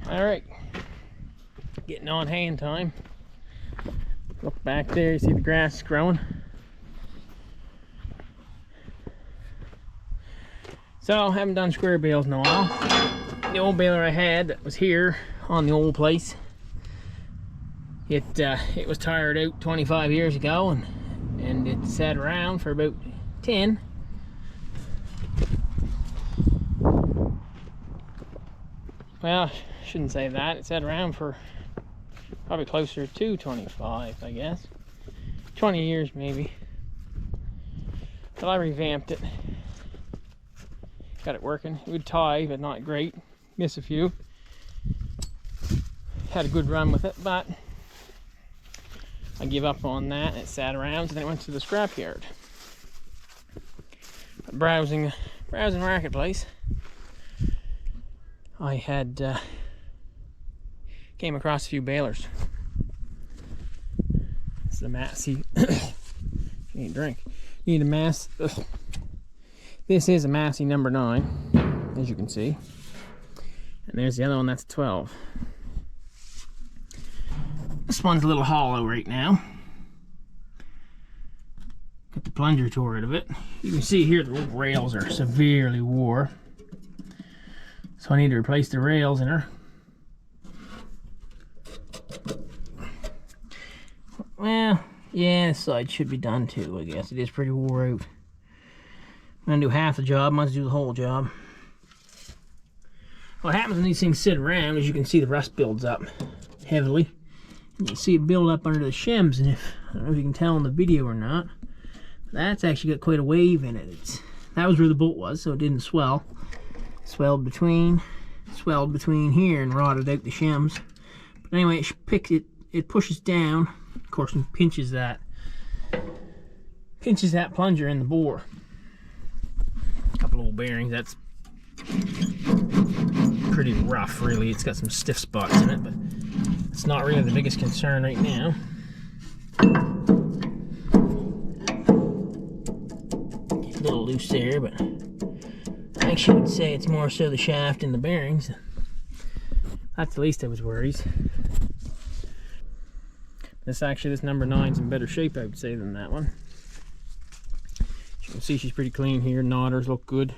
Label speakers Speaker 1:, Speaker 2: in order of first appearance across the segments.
Speaker 1: All right, getting on hand time. Look back there, you see the grass growing. So, haven't done square bales in a while. The old baler I had that was here on the old place, it was tired out 25 years ago, and it sat around for about 10. Well, I shouldn't say that. It sat around for probably closer to 25, I guess. 20 years maybe. But I revamped it. Got it working. It would tie, but not great. Miss a few. Had a good run with it, but I gave up on that. It sat around, and then it went to the scrapyard. Browsing marketplace, I had came across a few balers. This is a Massey. You need a drink. You need a Mass. This is a Massey number 9, as you can see. And there's the other one, that's 12. This one's a little hollow right now. Got the plunger tore out of it. You can see here the rails are severely wore. So I need to replace the rails in her. Well, yeah, this side should be done too, I guess. It is pretty wore out. I'm gonna do half the job, I must do the whole job. What happens when these things sit around is you can see the rust builds up heavily. And you see it build up under the shims, and I don't know if you can tell in the video or not, that's actually got quite a wave in it. That was where the bolt was, so it didn't swell. Swelled between here and rotted out the shims. But anyway, it pushes down, of course, and pinches that plunger in the bore. A couple old bearings, that's pretty rough really. It's got some stiff spots in it, but it's not really the biggest concern right now. A little loose there, but I actually would say it's more so the shaft and the bearings. That's the least of his worries. This number 9's in better shape, I would say, than that one. As you can see, she's pretty clean here. Knotters look good.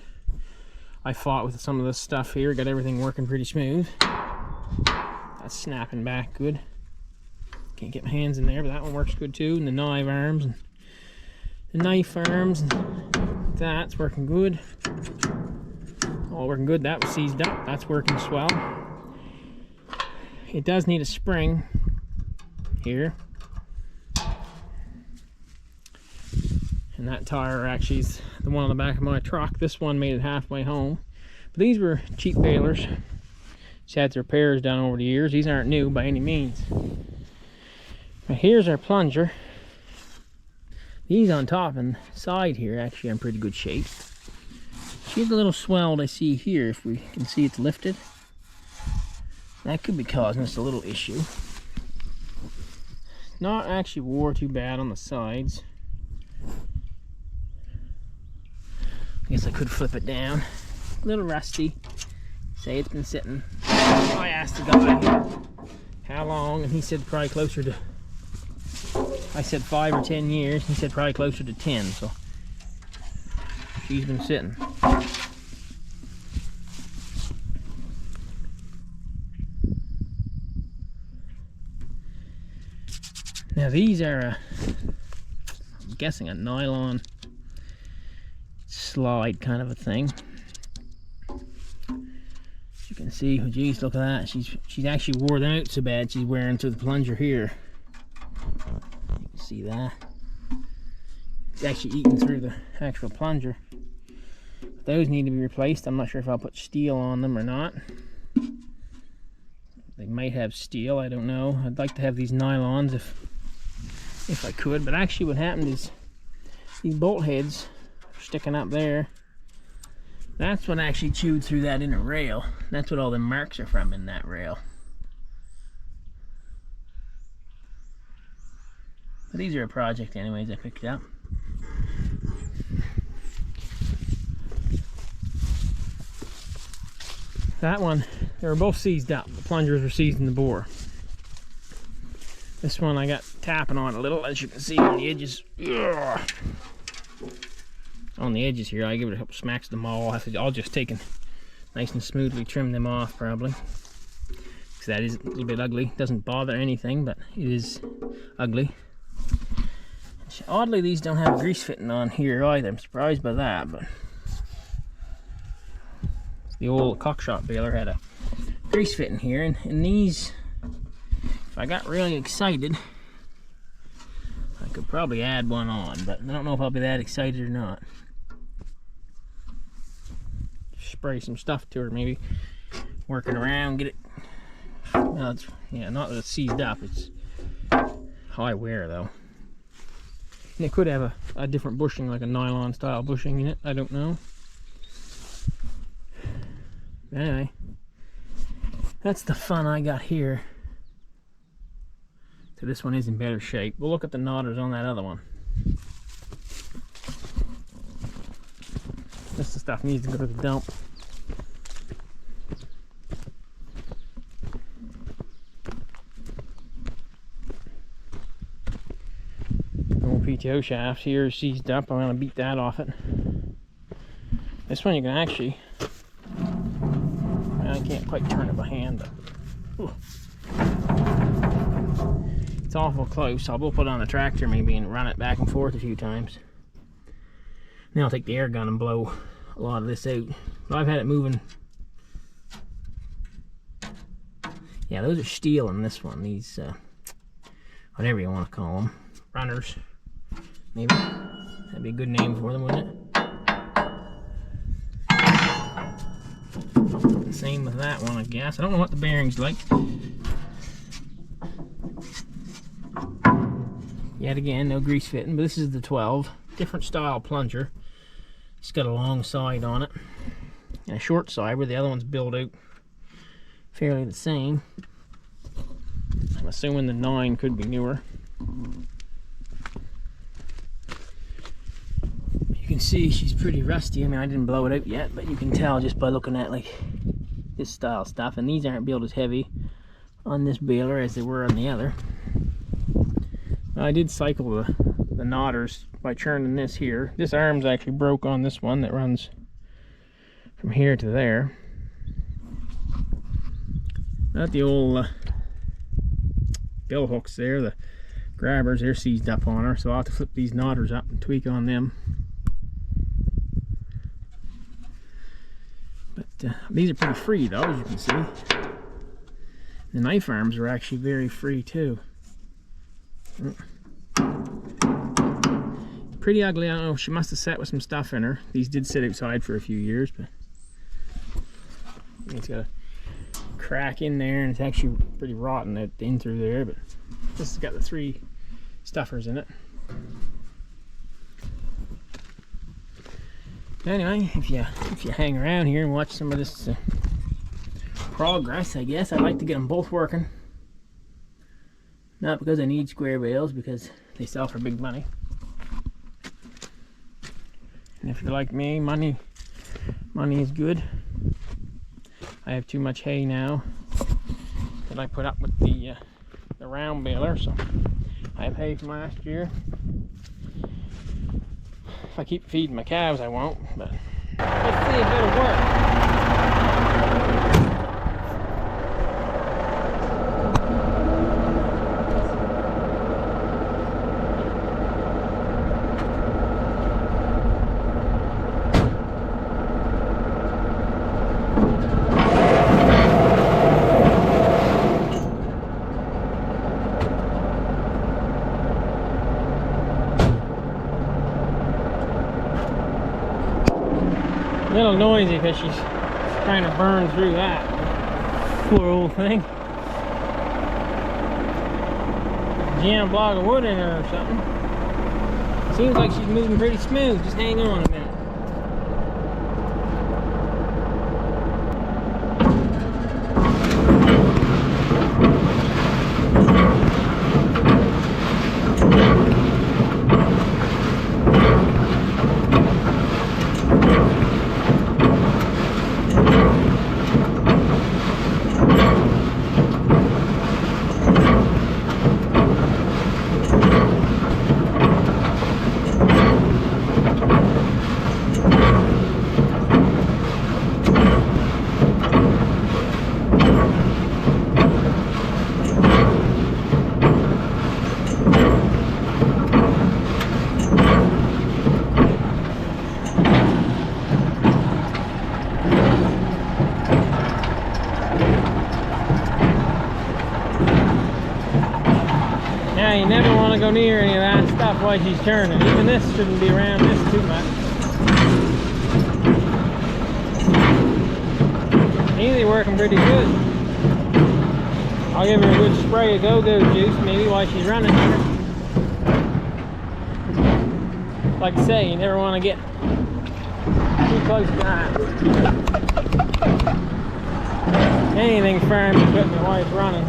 Speaker 1: I fought with some of this stuff here, got everything working pretty smooth. That's snapping back good. Can't get my hands in there, but that one works good too. And the knife arms and that's working good. All working good. That was seized up. That's working swell. It does need a spring here. And that tire actually is the one on the back of my truck. This one made it halfway home. But these were cheap balers. Just had the repairs done over the years. These aren't new by any means. But here's our plunger. These on top and side here actually are in pretty good shape. She's a little swelled, I see here, if we can see it's lifted. That could be causing us a little issue. Not actually wore too bad on the sides. I guess I could flip it down. A little rusty. Say it's been sitting. I asked the guy how long, and he said probably closer to, I said 5 or 10 years. He said probably closer to 10, so she's been sitting. Now these are, I'm guessing, a nylon slide kind of a thing. You can see, oh geez, look at that. She's actually wore them out so bad she's wearing to the plunger here. You can see that. It's actually eating through the actual plunger. But those need to be replaced. I'm not sure if I'll put steel on them or not. They might have steel, I don't know. I'd like to have these nylons if I could, but actually what happened is these bolt heads are sticking up there. That's what actually chewed through that inner rail. That's what all the marks are from in that rail. But these are a project anyways I picked up. that one, they were both seized up. The plungers were seizing the bore. This one I got tapping on a little, as you can see on the edges. Ugh. On the edges here, I give it a couple smacks to them all. I'll just take and nice and smoothly trim them off probably. Because that is a little bit ugly. Doesn't bother anything, but it is ugly. Oddly, these don't have grease fitting on here either. I'm surprised by that, but the old cockshot baler had a grease fitting here, and these, if I got really excited, I could probably add one on, but I don't know if I'll be that excited or not. Spray some stuff to her, maybe work it around, get it. Well, it's, yeah, not that it's seized up, it's high wear though. And it could have a different bushing, like a nylon style bushing in it, I don't know. But anyway, that's the fun I got here. So this one is in better shape. We'll look at the knotters on that other one. This stuff needs to go to the dump. Old PTO shaft here is seized up. I'm going to beat that off it. This one you can actually, I can't quite turn it by hand, but ooh, it's awful close. I'll put it on the tractor maybe and run it back and forth a few times. Then I'll take the air gun and blow a lot of this out. But I've had it moving. Yeah, those are steel in this one. These, whatever you want to call them, runners. Maybe that'd be a good name for them, wouldn't it? Same with that one, I guess. I don't know what the bearing's like. Yet again, no grease fitting, but this is the 12. Different style plunger. It's got a long side on it and a short side where the other one's built out fairly the same. I'm assuming the 9 could be newer. You can see she's pretty rusty. I mean, I didn't blow it out yet, but you can tell just by looking at like this style stuff. And these aren't built as heavy on this baler as they were on the other. I did cycle the knotters by churning this here. This arm's actually broke on this one that runs from here to there. Not the old bill hooks there, the grabbers, they're seized up on her, so I'll have to flip these knotters up and tweak on them. But these are pretty free though, as you can see. The knife arms are actually very free too. Pretty ugly. I don't know, she must have sat with some stuff in her. These did sit outside for a few years, but it's got a crack in there and it's actually pretty rotten in through there, but this has got the 3 stuffers in it. Anyway, if you hang around here and watch some of this progress, I guess I'd like to get them both working. Not because I need square bales, because they sell for big money. And if you're like me, money is good. I have too much hay now that I put up with the round baler, so I have hay from last year. If I keep feeding my calves, I won't, but let's see if it'll work. A little noisy because she's trying to burn through that poor old thing. Jam a block of wood in her or something. Seems like she's moving pretty smooth. Just hang on a minute. go near any of that stuff while she's turning. Even this shouldn't be around this too much. Usually working pretty good. I'll give her a good spray of go-go juice maybe while she's running here. Like I say, you never want to get too close behind. Anything firm equipment while it's running.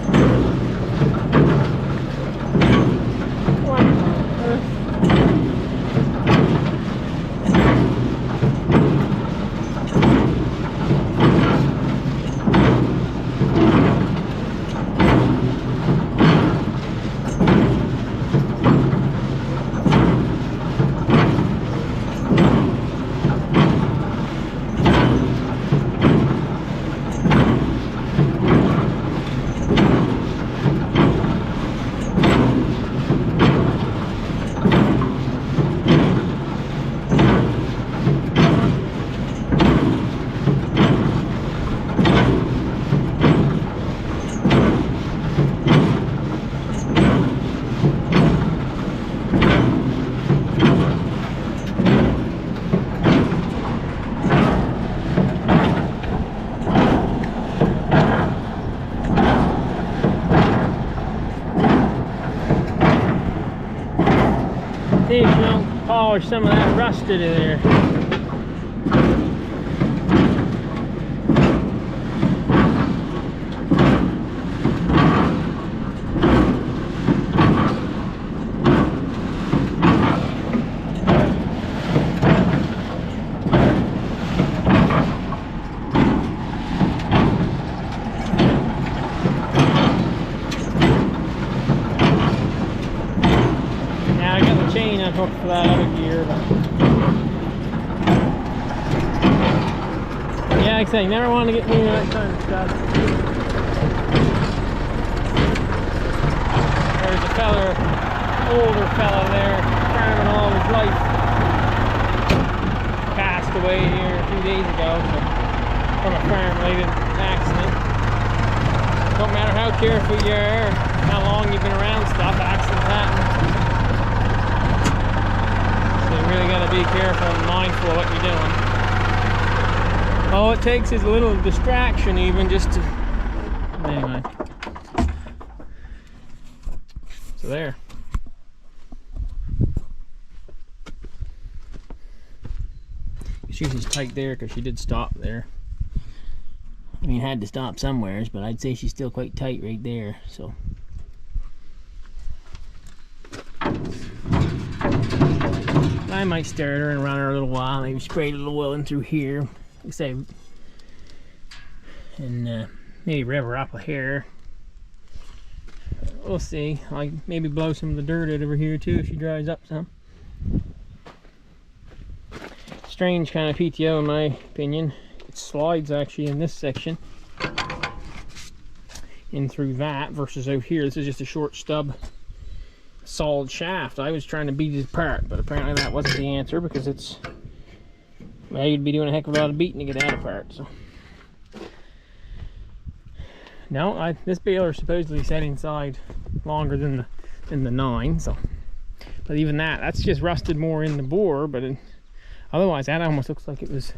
Speaker 1: See if you don't polish some of that rust out of there. I hooked for that other gear, but yeah, like I say, you never want to get near that kind of stuff. There's a fella, older fella there, farming all his life. Passed away here a few days ago from a farm-related accident. Don't matter how careful you are, how long you've been around stuff, accidents happen. Really got to be careful and mindful of what you're doing. All it takes is a little distraction, even just to. Anyway. So there. She's tight there because she did stop there. I mean, had to stop somewheres, but I'd say she's still quite tight right there. So. I might start her and run her a little while, maybe spray a little oil in through here, like I say, and maybe rev her up a hair. We'll see. I'll maybe blow some of the dirt out over here too if she dries up some. Strange kind of PTO in my opinion. It slides actually in this section in through that versus out here. This is just a short stub solid shaft. I was trying to beat it apart, but apparently that wasn't the answer because it's, well, you'd be doing a heck of a lot of beating to get that apart. So no, this baler supposedly set inside longer than the 9, so, but even that's just rusted more in the bore, but otherwise that almost looks like it was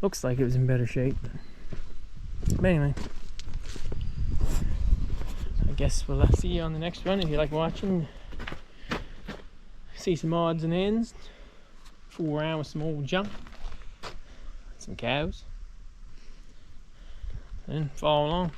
Speaker 1: in better shape. But anyway, I guess we'll see you on the next one. If you like watching, see some odds and ends, fool around with some old junk, some cows, and follow along.